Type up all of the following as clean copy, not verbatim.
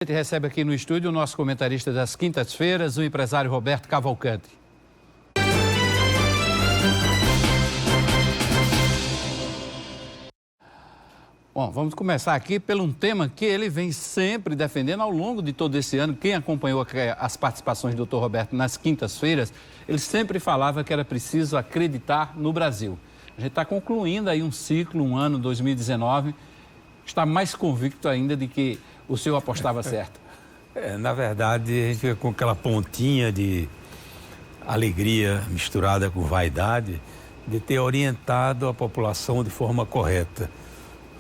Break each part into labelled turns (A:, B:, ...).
A: A gente recebe aqui no estúdio o nosso comentarista das quintas-feiras, o empresário Roberto Cavalcante. Bom, vamos começar aqui pelo um tema que ele vem sempre defendendo ao longo de todo esse ano. Quem acompanhou as participações do Dr. Roberto nas quintas-feiras, ele sempre falava que era preciso acreditar no Brasil. A gente está concluindo aí um ciclo, um ano 2019, está mais convicto ainda de que o senhor apostava certo.
B: Na verdade, a gente fica com aquela pontinha de alegria misturada com vaidade de ter orientado a população de forma correta.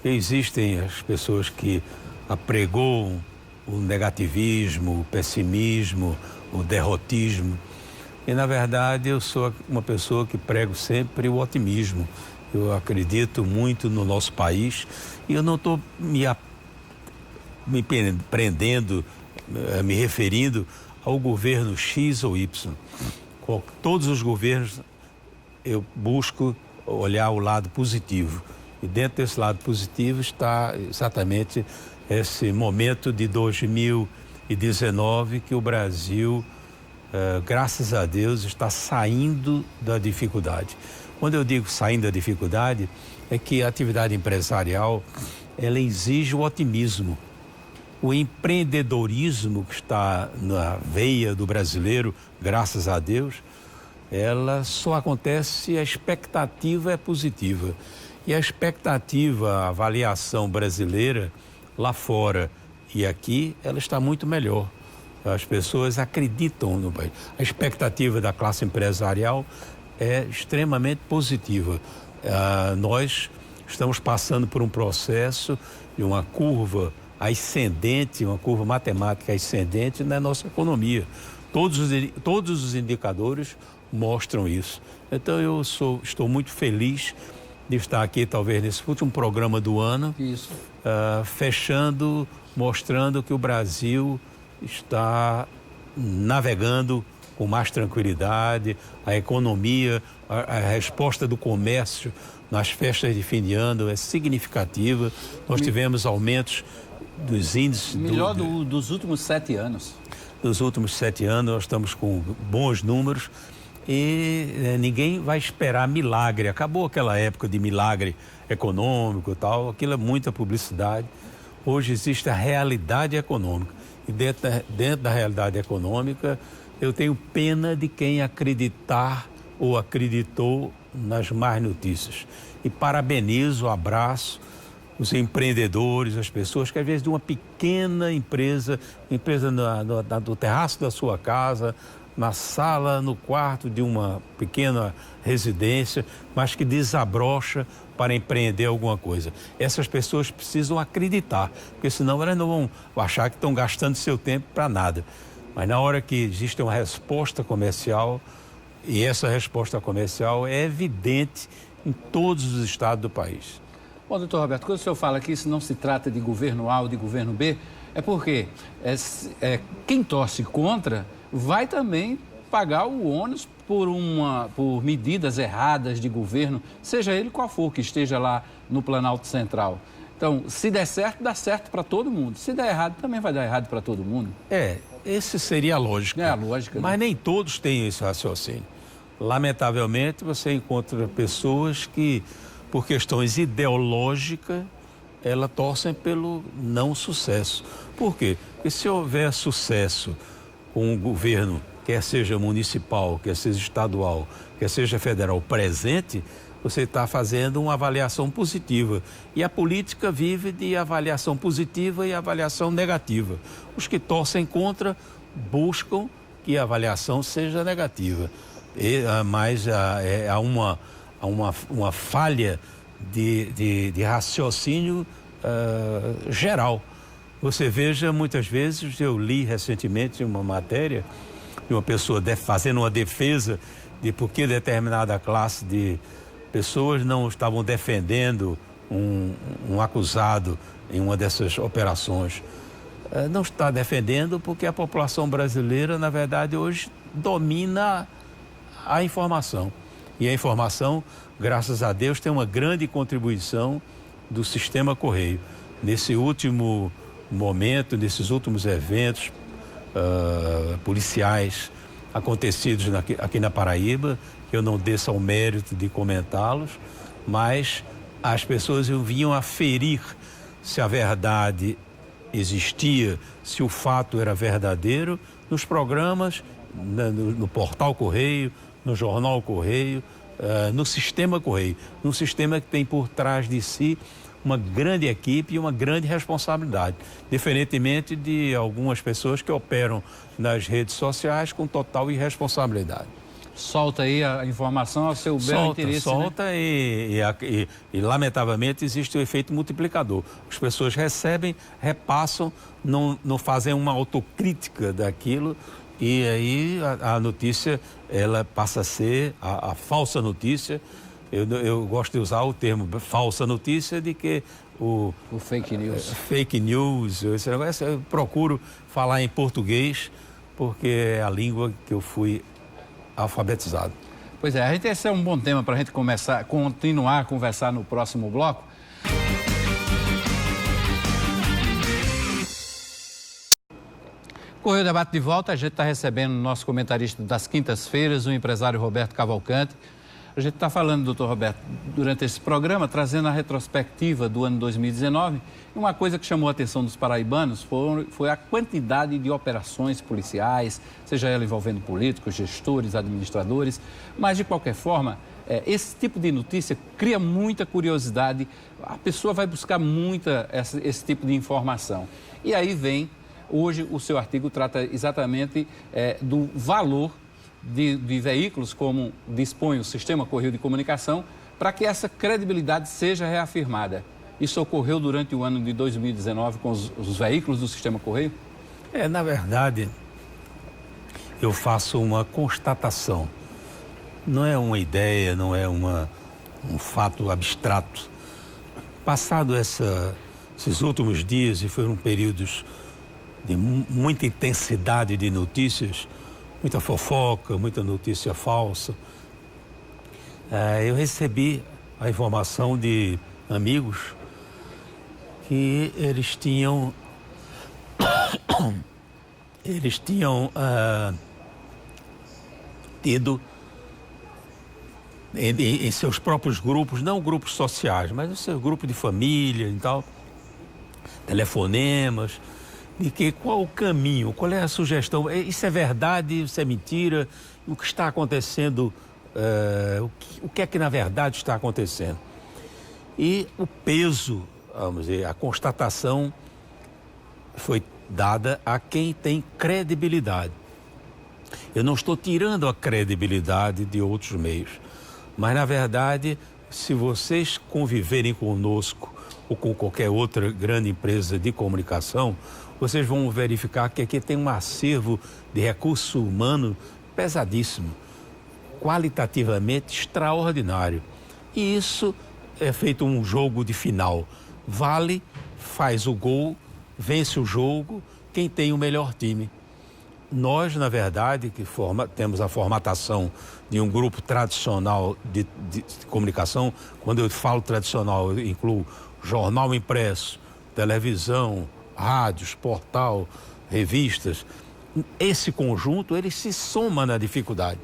B: Existem as pessoas que apregoam o negativismo, o pessimismo, o derrotismo. E, na verdade, eu sou uma pessoa que prego sempre o otimismo. Eu acredito muito no nosso país e eu não estou me prendendo, me referindo ao governo X ou Y. Com todos os governos, eu busco olhar o lado positivo. E dentro desse lado positivo está exatamente esse momento de 2019 que o Brasil, graças a Deus, está saindo da dificuldade. Quando eu digo saindo da dificuldade, é que a atividade empresarial, ela exige o otimismo. O empreendedorismo que está na veia do brasileiro, graças a Deus, ela só acontece se a expectativa é positiva. E a expectativa, a avaliação brasileira lá fora e aqui, ela está muito melhor. As pessoas acreditam no país. A expectativa da classe empresarial é extremamente positiva. Nós estamos passando por um processo de uma curva ascendente, uma curva matemática ascendente na nossa economia. Todos os indicadores mostram isso. Então eu estou muito feliz de estar aqui, talvez nesse último programa do ano, fechando, mostrando que o Brasil está navegando com mais tranquilidade, a economia, a resposta do comércio nas festas de fim de ano é significativa. Nós tivemos aumentos dos índices...
A: Melhor dos últimos 7 anos.
B: Dos últimos 7 anos, nós estamos com bons números e ninguém vai esperar milagre. Acabou aquela época de milagre econômico e tal, aquilo é muita publicidade. Hoje existe a realidade econômica e dentro da realidade econômica eu tenho pena de quem acreditar ou acreditou nas más notícias. E parabenizo, abraço os empreendedores, as pessoas que às vezes de uma pequena empresa no terraço da sua casa, na sala, no quarto de uma pequena residência, mas que desabrocha para empreender alguma coisa. Essas pessoas precisam acreditar, porque senão elas não vão achar que estão gastando seu tempo para nada. Mas na hora que existe uma resposta comercial, e essa resposta comercial é evidente em todos os estados do país.
A: Bom, doutor Roberto, quando o senhor fala que isso não se trata de governo A ou de governo B, é porque quem torce contra vai também pagar o ônus por medidas erradas de governo, seja ele qual for que esteja lá no Planalto Central. Então, se der certo, dá certo para todo mundo. Se der errado, também vai dar errado para todo mundo.
B: Essa seria a lógica.
A: É a lógica.
B: Mas
A: né?
B: nem todos têm esse raciocínio. Lamentavelmente, você encontra pessoas que, por questões ideológicas, elas torcem pelo não sucesso. Por quê? Porque se houver sucesso com o governo, quer seja municipal, quer seja estadual, quer seja federal, presente, você está fazendo uma avaliação positiva. E a política vive de avaliação positiva e avaliação negativa. Os que torcem contra buscam que a avaliação seja negativa. Mas há uma falha de raciocínio geral. Você veja, muitas vezes, eu li recentemente uma matéria de uma pessoa fazendo uma defesa de por que determinada classe de pessoas não estavam defendendo um acusado em uma dessas operações. Não está defendendo porque a população brasileira, na verdade, hoje domina a informação. E a informação, graças a Deus, tem uma grande contribuição do sistema Correio. Nesse último momento, nesses últimos eventos policiais acontecidos aqui na Paraíba, eu não desço ao mérito de comentá-los, mas as pessoas vinham aferir se a verdade existia, se o fato era verdadeiro, nos programas, no portal Correio, no jornal Correio, no sistema Correio, num sistema que tem por trás de si uma grande equipe e uma grande responsabilidade, diferentemente de algumas pessoas que operam nas redes sociais com total irresponsabilidade.
A: Solta aí a informação ao seu belo interesse.
B: Solta, né? e lamentavelmente existe o efeito multiplicador. As pessoas recebem, repassam, não fazem uma autocrítica daquilo e aí a notícia ela passa a ser a falsa notícia. Eu gosto de usar o termo falsa notícia de que o
A: fake news.
B: Fake news, esse negócio, eu procuro falar em português porque é a língua que eu fui alfabetizado.
A: Pois é, esse é um bom tema para a gente continuar a conversar no próximo bloco. Correio Debate de volta, a gente está recebendo o nosso comentarista das quintas-feiras, o empresário Roberto Cavalcante. A gente está falando, doutor Roberto, durante esse programa, trazendo a retrospectiva do ano 2019. E uma coisa que chamou a atenção dos paraibanos foi a quantidade de operações policiais, seja ela envolvendo políticos, gestores, administradores. Mas, de qualquer forma, esse tipo de notícia cria muita curiosidade. A pessoa vai buscar esse tipo de informação. E aí vem, hoje, o seu artigo trata exatamente do valor de veículos, como dispõe o sistema Correio de Comunicação, para que essa credibilidade seja reafirmada. Isso ocorreu durante o ano de 2019 com os veículos do sistema Correio?
B: Na verdade, eu faço uma constatação. Não é uma ideia, não é um fato abstrato. Passado esses últimos dias, e foram períodos de muita intensidade de notícias, muita fofoca, muita notícia falsa. Eu recebi a informação de amigos que eles tinham tido em seus próprios grupos, não grupos sociais, mas no seu grupo de família e tal, telefonemas, de que qual o caminho, qual é a sugestão, isso é verdade, isso é mentira, o que está acontecendo, o que é que na verdade está acontecendo. E o peso, vamos dizer, a constatação foi dada a quem tem credibilidade. Eu não estou tirando a credibilidade de outros meios, mas na verdade, se vocês conviverem conosco ou com qualquer outra grande empresa de comunicação, vocês vão verificar que aqui tem um acervo de recurso humano pesadíssimo, qualitativamente extraordinário. E isso é feito um jogo de final. Vale, faz o gol, vence o jogo, quem tem o melhor time. Nós, na verdade, que temos a formatação de um grupo tradicional de comunicação, quando eu falo tradicional, eu incluo jornal impresso, televisão, rádios, portal, revistas. Esse conjunto, ele se soma na dificuldade,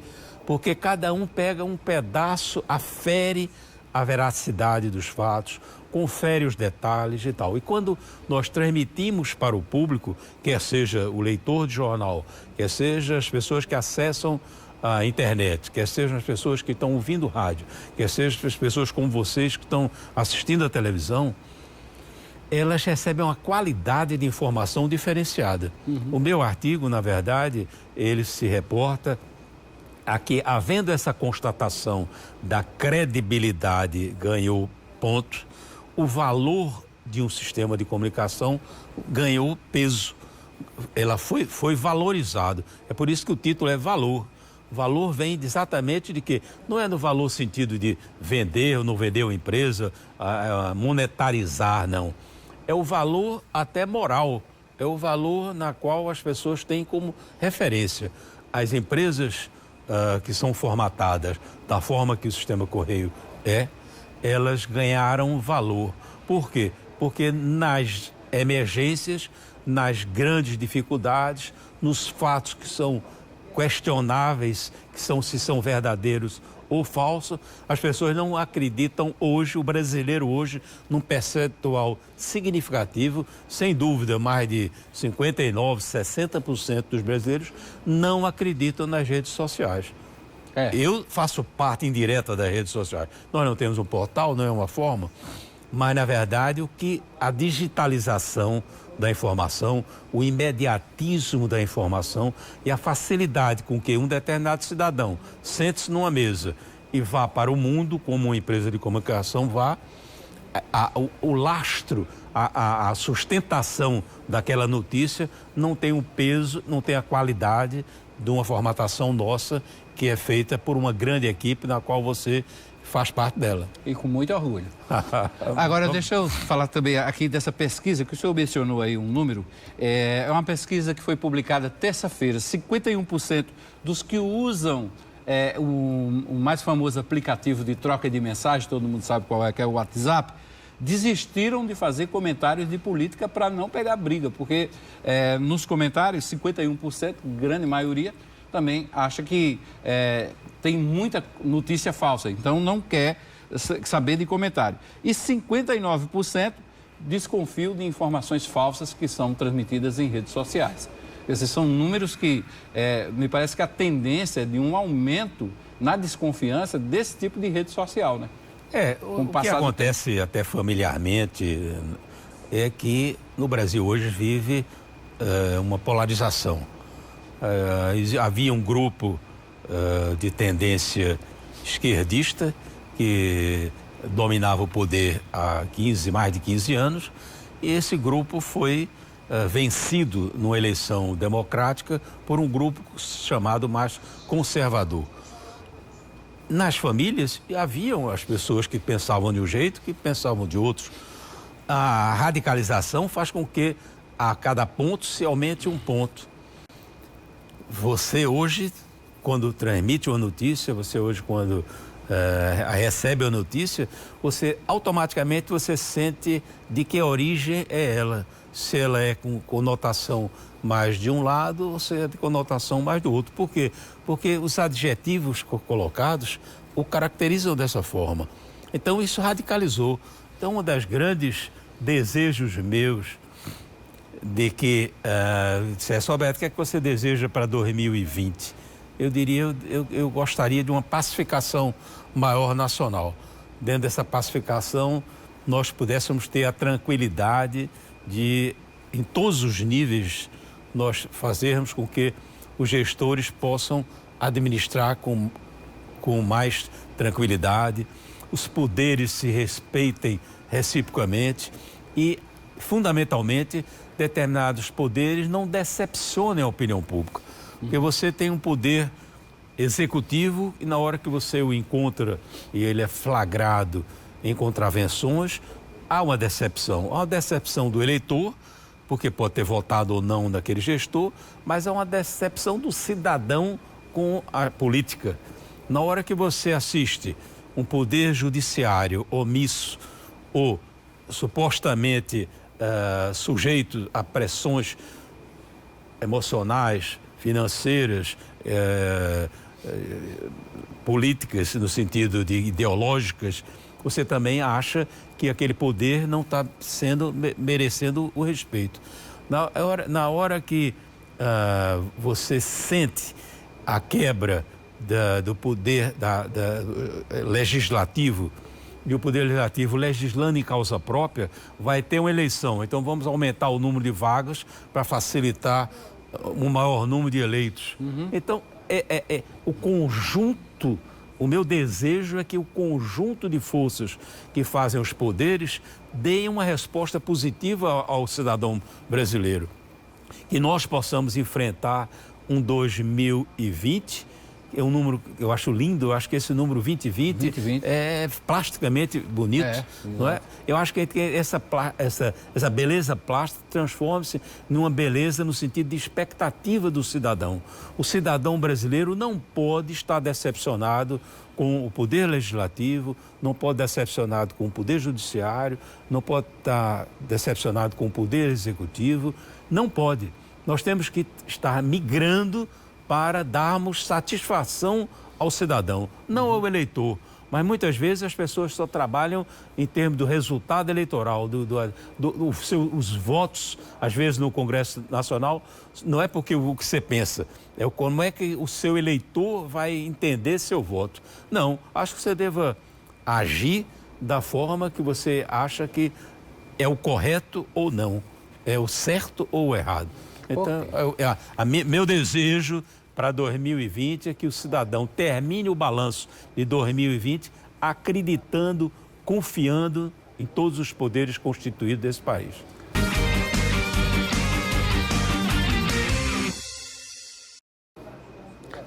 B: porque cada um pega um pedaço, afere a veracidade dos fatos, confere os detalhes e tal. E quando nós transmitimos para o público, quer seja o leitor de jornal, quer seja as pessoas que acessam a internet, quer sejam as pessoas que estão ouvindo rádio, quer sejam as pessoas como vocês que estão assistindo a televisão, elas recebem uma qualidade de informação diferenciada. O meu artigo, na verdade, ele se reporta a que, havendo essa constatação da credibilidade ganhou ponto, o valor de um sistema de comunicação ganhou peso. Ela foi valorizado. É por isso que o título é valor. Valor vem exatamente de que não é no valor sentido de vender ou não vender uma empresa, monetarizar, não. É o valor até moral, é o valor na qual as pessoas têm como referência. As empresas que são formatadas da forma que o sistema Correio elas ganharam valor. Por quê? Porque nas emergências, nas grandes dificuldades, nos fatos que são questionáveis, se são verdadeiros ou falsos. As pessoas não acreditam hoje, o brasileiro hoje, num percentual significativo, sem dúvida, mais de 59%, 60% dos brasileiros não acreditam nas redes sociais. Eu faço parte indireta das redes sociais. Nós não temos um portal, não é uma forma, mas, na verdade, a digitalização da informação, o imediatismo da informação e a facilidade com que um determinado cidadão sente-se numa mesa e vá para o mundo, como uma empresa de comunicação vá, o lastro, a sustentação daquela notícia não tem o peso, não tem a qualidade de uma formatação nossa, que é feita por uma grande equipe na qual você faz parte dela.
A: E com muito orgulho. Agora, deixa eu falar também aqui dessa pesquisa, que o senhor mencionou aí um número. É uma pesquisa que foi publicada terça-feira. 51% dos que usam o mais famoso aplicativo de troca de mensagem, todo mundo sabe qual é, que é o WhatsApp, desistiram de fazer comentários de política para não pegar briga, porque nos comentários, 51%, grande maioria, também acha que tem muita notícia falsa, então não quer saber de comentário. E 59% desconfiam de informações falsas que são transmitidas em redes sociais. Esses são números que me parece que a tendência é de um aumento na desconfiança desse tipo de rede social, né?
B: O que acontece até familiarmente é que no Brasil hoje vive uma polarização. Havia um grupo de tendência esquerdista que dominava o poder há mais de 15 anos, e esse grupo foi vencido numa eleição democrática por um grupo chamado mais conservador. Nas famílias haviam as pessoas que pensavam de um jeito, que pensavam de outros. A radicalização faz com que a cada ponto se aumente um ponto. Você hoje, quando transmite uma notícia, você hoje quando recebe a notícia, você automaticamente sente de que origem é ela. Se ela é com conotação mais de um lado ou se é de conotação mais do outro. Por quê? Porque os adjetivos colocados o caracterizam dessa forma. Então isso radicalizou. Então um dos grandes desejos meus de que, dissesse, Roberto, o que é que você deseja para 2020? Eu diria, eu gostaria de uma pacificação maior nacional. Dentro dessa pacificação, nós pudéssemos ter a tranquilidade de, em todos os níveis, nós fazermos com que os gestores possam administrar com mais tranquilidade, os poderes se respeitem reciprocamente e, fundamentalmente, determinados poderes não decepcionem a opinião pública. Porque você tem um poder executivo e na hora que você o encontra e ele é flagrado em contravenções, há uma decepção. Há uma decepção do eleitor, porque pode ter votado ou não naquele gestor, mas há uma decepção do cidadão com a política. Na hora que você assiste um poder judiciário omisso ou supostamente sujeito a pressões emocionais, financeiras, políticas, no sentido de ideológicas, você também acha que aquele poder não está merecendo o respeito. Na hora que você sente a quebra do poder legislativo, e o Poder Legislativo legislando em causa própria, vai ter uma eleição. Então vamos aumentar o número de vagas para facilitar um maior número de eleitos. Então, o conjunto, o meu desejo é que o conjunto de forças que fazem os poderes deem uma resposta positiva ao cidadão brasileiro. Que nós possamos enfrentar um 2020 é um número que eu acho lindo, eu acho que esse número 2020 é plasticamente bonito, não é? Eu acho que essa beleza plástica transforma-se numa beleza no sentido de expectativa do cidadão. O cidadão brasileiro não pode estar decepcionado com o poder legislativo, não pode estar decepcionado com o poder judiciário, não pode estar decepcionado com o poder executivo, não pode. Nós temos que estar migrando para darmos satisfação ao cidadão, não ao eleitor. Mas muitas vezes as pessoas só trabalham em termos do resultado eleitoral, os votos, às vezes no Congresso Nacional, não é porque o que você pensa, é como é que o seu eleitor vai entender seu voto. Não, acho que você deva agir da forma que você acha que é o correto ou não, é o certo ou o errado. Então, meu desejo para 2020 é que o cidadão termine o balanço de 2020 acreditando, confiando em todos os poderes constituídos desse país.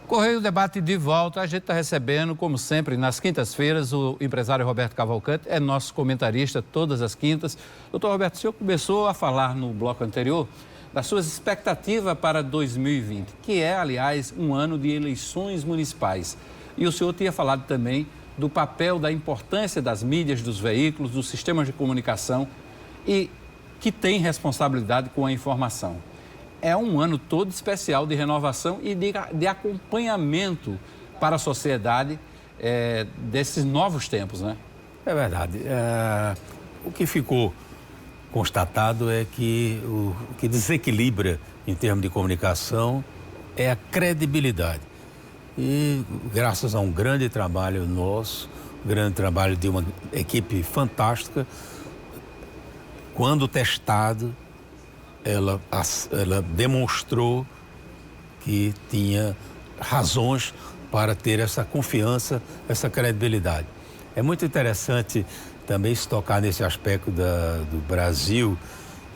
A: Correio Debate de volta. A gente está recebendo, como sempre, nas quintas-feiras, o empresário Roberto Cavalcante, é nosso comentarista todas as quintas. Doutor Roberto, o senhor começou a falar no bloco anterior das suas expectativas para 2020, que é, aliás, um ano de eleições municipais. E o senhor tinha falado também do papel, da importância das mídias, dos veículos, dos sistemas de comunicação e que tem responsabilidade com a informação. É um ano todo especial de renovação e de acompanhamento para a sociedade desses novos tempos, né?
B: É verdade. O que ficou constatado é que o que desequilibra em termos de comunicação é a credibilidade. E graças a um grande trabalho nosso, grande trabalho de uma equipe fantástica, quando testado, ela demonstrou que tinha razões para ter essa confiança, essa credibilidade. É muito interessante também se tocar nesse aspecto do Brasil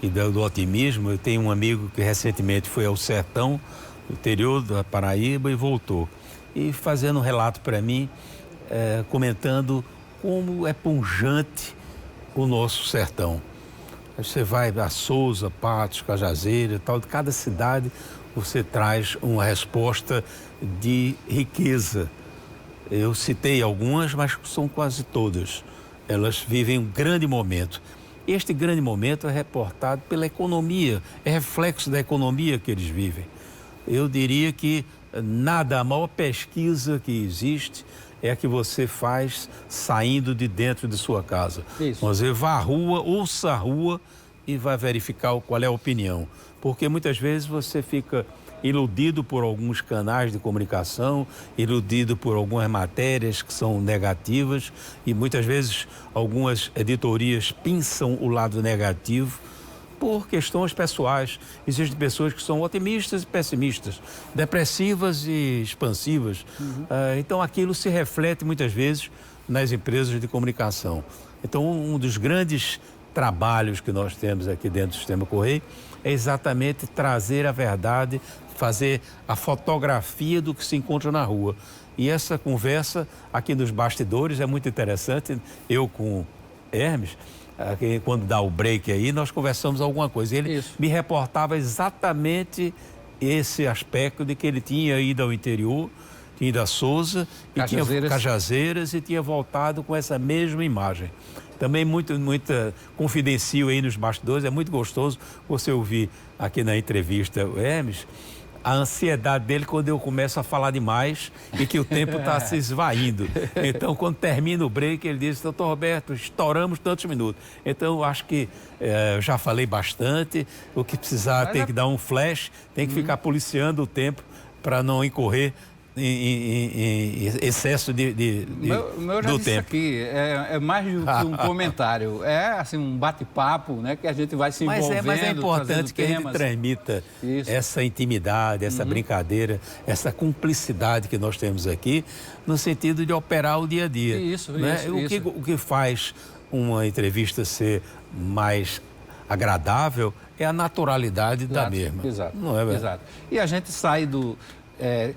B: e do otimismo. Eu tenho um amigo que recentemente foi ao sertão, no interior da Paraíba, e voltou. E fazendo um relato para mim, comentando como é pungente o nosso sertão. Você vai a Sousa, Patos, Cajazeiras, tal, de cada cidade você traz uma resposta de riqueza. Eu citei algumas, mas são quase todas. Elas vivem um grande momento. Este grande momento é reportado pela economia, é reflexo da economia que eles vivem. Eu diria que a maior pesquisa que existe é a que você faz saindo de dentro de sua casa.
A: Isso.
B: Você vá à rua, ouça a rua e vai verificar qual é a opinião. Porque muitas vezes você fica iludido por alguns canais de comunicação, iludido por algumas matérias que são negativas e muitas vezes algumas editorias pinçam o lado negativo por questões pessoais. Existem pessoas que são otimistas e pessimistas, depressivas e expansivas. Então aquilo se reflete muitas vezes nas empresas de comunicação. Então um dos grandes trabalhos que nós temos aqui dentro do Sistema Correio é exatamente trazer a verdade, fazer a fotografia do que se encontra na rua. E essa conversa aqui nos bastidores é muito interessante. Eu com Hermes, quando dá o break aí, nós conversamos alguma coisa. Ele me reportava exatamente esse aspecto de que ele tinha ido ao interior, tinha ido a Sousa, Cajazeiras, e tinha voltado com essa mesma imagem. Também muita confidencial aí nos bastidores, é muito gostoso você ouvir aqui na entrevista o Hermes, a ansiedade dele quando eu começo a falar demais e que o tempo está se esvaindo. Então, quando termina o break, ele diz: doutor Roberto, estouramos tantos minutos. Então, eu acho que já falei bastante. O que precisar tem que dar um flash, tem que ficar policiando o tempo para não incorrer em excesso do tempo.
A: Isso aqui é mais do que um comentário, é assim um bate-papo, né, que a gente vai se envolvendo.
B: Mas é importante que a gente transmita essa intimidade, essa brincadeira, essa cumplicidade que nós temos aqui, no sentido de operar o dia a dia. O que faz uma entrevista ser mais agradável é a naturalidade da mesma.
A: Exato.
B: Não é verdade?
A: Exato. E a gente sai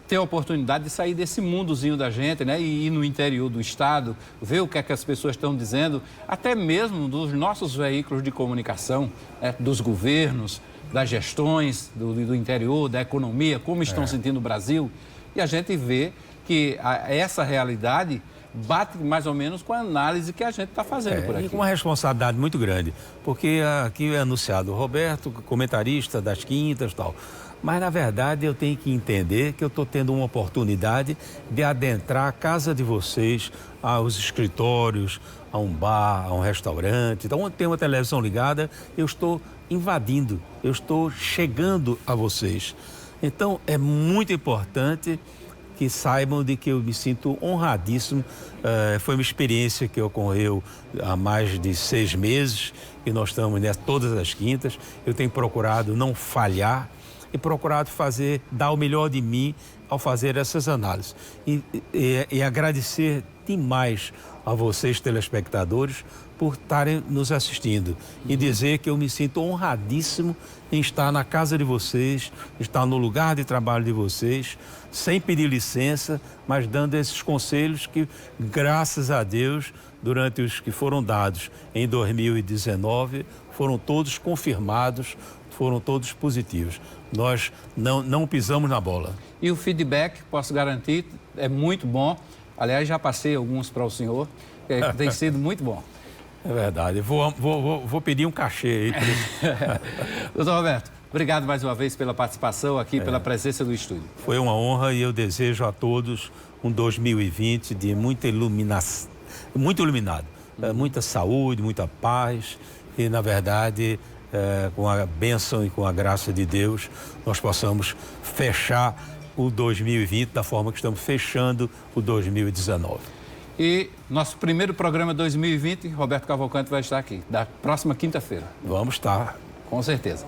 A: ter a oportunidade de sair desse mundozinho da gente, né? E ir no interior do estado, ver o que é que as pessoas estão dizendo, até mesmo dos nossos veículos de comunicação, dos governos, das gestões do interior, da economia, como estão sentindo o Brasil. E a gente vê que essa realidade bate mais ou menos com a análise que a gente está fazendo por aqui.
B: E com uma responsabilidade muito grande, porque aqui é anunciado o Roberto, comentarista das quintas e tal. Mas, na verdade, eu tenho que entender que eu estou tendo uma oportunidade de adentrar a casa de vocês, aos escritórios, a um bar, a um restaurante. Então, onde tem uma televisão ligada, eu estou invadindo, eu estou chegando a vocês. Então, é muito importante que saibam de que eu me sinto honradíssimo. Foi uma experiência que ocorreu há mais de 6 meses e nós estamos todas as quintas. Eu tenho procurado não falhar e procurado dar o melhor de mim ao fazer essas análises. E agradecer demais a vocês, telespectadores, por estarem nos assistindo e dizer que eu me sinto honradíssimo em estar na casa de vocês, estar no lugar de trabalho de vocês, sem pedir licença, mas dando esses conselhos que, graças a Deus, durante os que foram dados em 2019, foram todos confirmados, foram todos positivos. Nós não pisamos na bola.
A: E o feedback, posso garantir, é muito bom. Aliás, já passei alguns para o senhor, tem sido muito bom.
B: É verdade. Vou pedir um cachê aí.
A: Doutor Roberto, obrigado mais uma vez pela participação aqui, pela presença do estúdio.
B: Foi uma honra e eu desejo a todos um 2020 de muita iluminação, muito iluminado, muita saúde, muita paz e, na verdade, com a bênção e com a graça de Deus, nós possamos fechar o 2020 da forma que estamos fechando o 2019.
A: E nosso primeiro programa 2020, Roberto Cavalcante vai estar aqui, da próxima quinta-feira.
B: Vamos estar.
A: Com certeza.